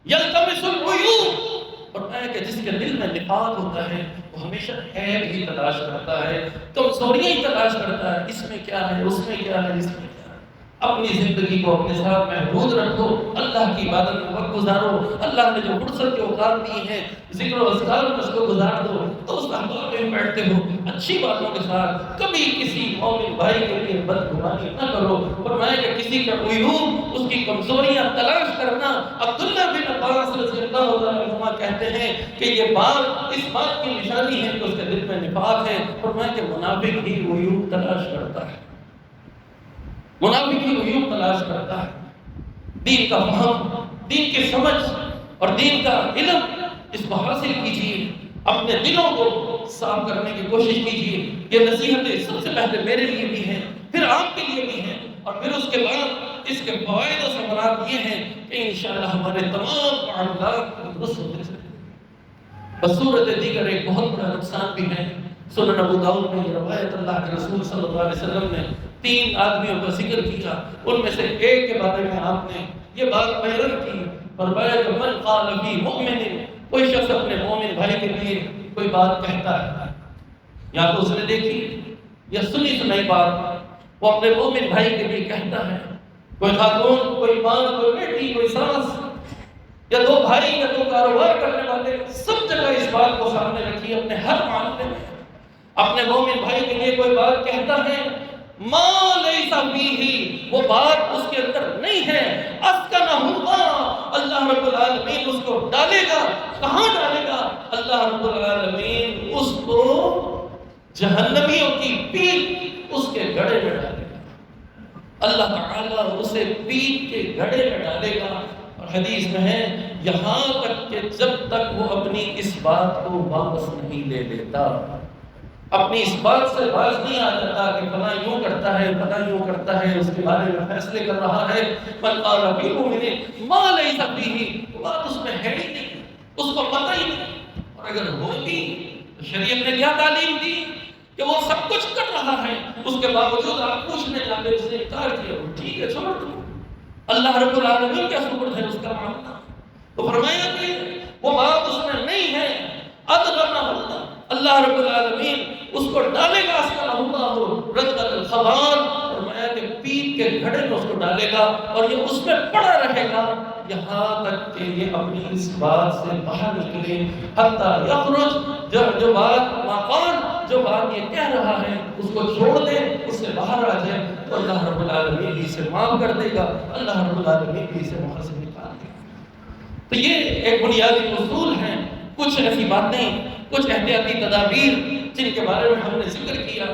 یلتمس العیوب، فرمایا کہ جس کے دل میں نفاق ہوتا ہے وہ ہمیشہ عیب ہی تلاش کرتا ہے، کمزوریاں ہی تلاش کرتا ہے. اس میں کیا ہے، اس میں کیا ہے، اس میں کیا ہے. اپنی زندگی کو اپنے ساتھ محفوظ رکھو، اللہ کی عبادت میں وقت گزارو. اللہ نے جو فرصت کے اوقات دی ہیں ذکر و اذکار میں اس کو گزار دو. تو اس احباب میں بیٹھتے ہو اچھی باتوں کے ساتھ، کبھی کسی مومن بھائی کے لیے بدگمانی نہ کرو. فرمایا کہ کسی کا عیوب، اس کی کمزوریاں تلاش کرنا. عبداللہ بن عباس رضی اللہ عنہما کہتے ہیں کہ یہ بات اس بات کی نشانی ہے کہ اس کے دل میں نفاق ہے. فرمایا کہ منافق ہی عیوب تلاش کرتا ہے، منافق ہی عیوب تلاش کرتا ہے. دین کا فہم، دین کی سمجھ اور دین کا علم اس کو حاصل کیجیے، اپنے دلوں کو صاف کرنے کی کوشش کیجیے. یہ نصیحتیں سب سے پہلے میرے لیے بھی ہیں، پھر آپ کے لیے بھی ہیں، اور پھر اس کے بعد اس کے فوائد و ثمرات یہ ہیں کہ انشاءاللہ ہمارے تمام معاملات درست ہوتے ہیں. بصورت دیگر ایک بہت بڑا نقصان بھی ہے. سنن ابو داؤد میں یہ روایت اللہ کے رسول صلی اللہ علیہ وسلم نے 3 آدمیوں کا ذکر کیا. ان میں سے ایک کے بارے میں آپ نے یہ بات بیان کی. فرمایا کہ من قال فی مؤمن، کوئی شخص اپنے مومن بھائی کے لیے کوئی بات کہتا ہے، یا تو اس نے دیکھی یا سنی سنائی بات وہ اپنے مومن بھائی کے لیے کہتا ہے. کوئی خاتون، کوئی ماں، کوئی بیٹی، کوئی ساس، یا 2 بھائی یا 2 کاروبار کرنے والے، سب جگہ اس بات کو سامنے رکھیے. اپنے ہر معاملے میں اپنے مومن بھائی کے لیے کوئی بات کہتا ہے، ما لیس فیہ، وہ بات اس کے اندر نہیں ہے، اسکنہ اللہ، اللہ رب العالمین اس کو ڈالے گا. کہاں ڈالے گا؟ اللہ رب العالمین اس کو جہنمیوں کی پیٹھ اس کے گڑھے میں ڈالے گا. اللہ تعالیٰ اسے پیٹھ کے گڑھے میں ڈالے گا. اور حدیث میں ہے یہاں تک کہ جب تک وہ اپنی اس بات کو واپس نہیں لے لیتا، اپنی اس بات سے باز نہیں آ جاتا کہ فلاں یوں کرتا ہے، فلاں یوں کرتا ہے، اس کے بارے میں فیصلے کر رہا ہے، من قال فی المؤمن ما لیس فیہ، بات اس میں ہے ہی نہیں، اس کو پتہ ہی نہیں، اور اگر ہوتی تو شریعت نے کیا تعلیم دی کہ وہ سب کچھ کر رہا ہے، اس کے باوجود آپ پوچھنے جاتے اس نے انکار کیا، ٹھیک ہے چھوڑ دو، اللہ رب العالمین کا سپرد ہے اس کا معاملہ۔ تو فرمایا کہ وہ بات اس میں نہیں ہے، ادغمہ اللہ رب العالمین اس کو ڈالے گا، اسکن اللہ رد الخبان، فرمایا کہ پیپ کے گھڑے میں اس کو ڈالے گا اور یہ اس میں پڑا رہے گا یہاں تک کہ یہ اپنی اس بات سے باہر نکلے، حتیٰ یخرج، جو بات مقال، جو بات یہ کہہ رہا ہے اس کو چھوڑ دے، اس سے باہر آ جائے، تو اللہ رب العالمین بھی اسے معاف کر دے گا، اللہ رب العالمین بھی اسے وہاں سے نکال دے گا۔ تو یہ ایک بنیادی اصول ہیں، کچھ ایسی باتیں، کچھ احتیاطی تدابیر جن کے بارے میں ہم نے ذکر کیا۔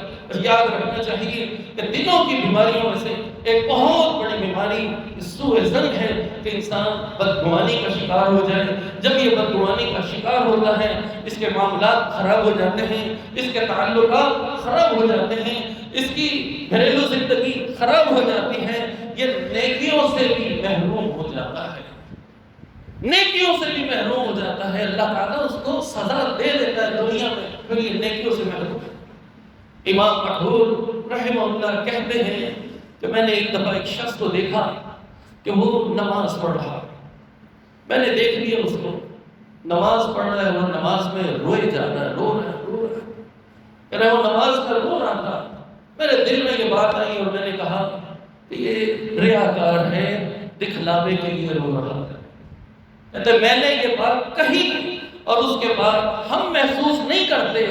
یاد رکھنا چاہیے کہ دلوں کی بیماریوں میں سے ایک بہت بڑی بیماری سوء ظن ہے کہ انسان بدگمانی کا شکار ہو جائے۔ جب یہ بدگمانی کا شکار ہوتا ہے، اس کے معاملات خراب ہو جاتے ہیں، اس کے تعلقات خراب ہو جاتے ہیں، اس کی گھریلو زندگی خراب ہو جاتی ہے، یہ نیکیوں سے بھی محروم ہو جاتا ہے، نیکیوں سے بھی محروم ہو جاتا ہے، اللہ تعالیٰ اس کو سزا دے دیتا ہے دنیا میں، پھر یہ نیکیوں سے محروم ہے۔ امام مقبول رحمہ اللہ کہتے ہیں کہ میں نے ایک دفعہ ایک شخص کو دیکھا کہ وہ نماز پڑھ رہا، میں نے دیکھ لیا اس کو نماز پڑھ رہا ہے، وہ نماز میں روئے جا رہا ہے، رو رہا ہے، کہہ رہا ہے وہ نماز میں رو رہا تھا۔ میرے دل میں یہ بات آئی اور میں نے کہا کہ یہ ریاکار ہے، دکھلاوے کے لیے رو رہا ہے۔ کہتے میں نے یہ بات کہی اور اس کے بعد ہم محسوس نہیں کرتے،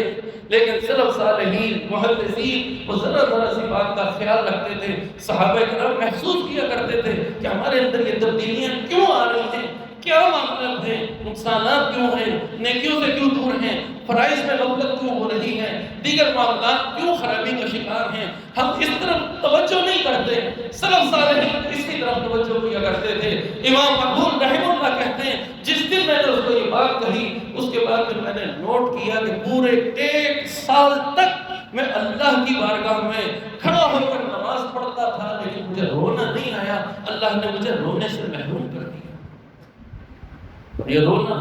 لیکن صرف صالحین محدثین وہ ذرا ذرا سی بات کا خیال رکھتے تھے، صحابہ کرام محسوس کیا کرتے تھے کہ ہمارے اندر یہ تبدیلیاں کیوں آ رہی ہیں، کیا معاملات ہیں، نقصانات کیوں ہیں، نیکیوں سے کیوں دور ہیں، فرائض میں غفلت کیوں ہو رہی ہے، دیگر معاملات کیوں خرابی کا شکار ہیں، ہم اس طرف توجہ نہیں کرتے۔ سلف صالحین اسی طرف توجہ کیا کرتے تھے۔ امام مقبول رحمہ اللہ کہتے ہیں جس دن میں نے اس کو یہ بات کہی، اس کے بعد پھر میں نے نوٹ کیا کہ پورے 1 سال تک میں اللہ کی بارگاہ میں کھڑا ہو کر نماز پڑھتا تھا، لیکن مجھے رونا نہیں آیا، اللہ نے مجھے رونے سے محروم کر دیا۔ اور یہ رونا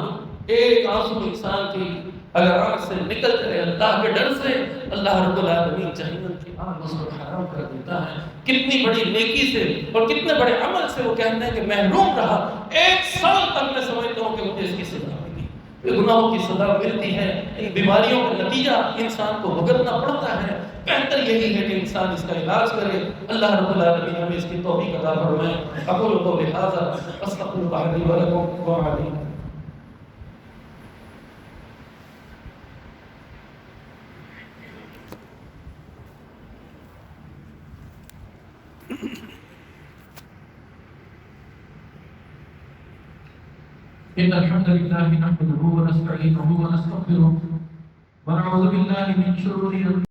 ایک آنسو انسان کی اگر آنکھ سے نکل جائے اللہ کے ڈر سے، اللہ رب العالمین جہنم کی آگ اس کو حرام کر دیتا ہے۔ کتنی بڑی نیکی سے اور کتنے بڑے عمل سے وہ کہتے ہیں کہ محروم رہا، 1 سال تک میں سمجھتا ہوں کہ مجھے اس کی سزا ملی، گناہوں کی سزا ملتی ہے، ان بیماریوں کا نتیجہ انسان کو بھگتنا پڑتا ہے۔ بہتر یہی ہے کہ انسان اس کا علاج کرے۔ اللہ رب العالمین ہمیں اس کی توفیق عطا فرمائے۔ اقول قولی ھذا استغفر اللہ لی ولکم وعلیکم۔ إن الحمد لله نحمده ونستعينه ونستغفره ونعوذ بالله من شرور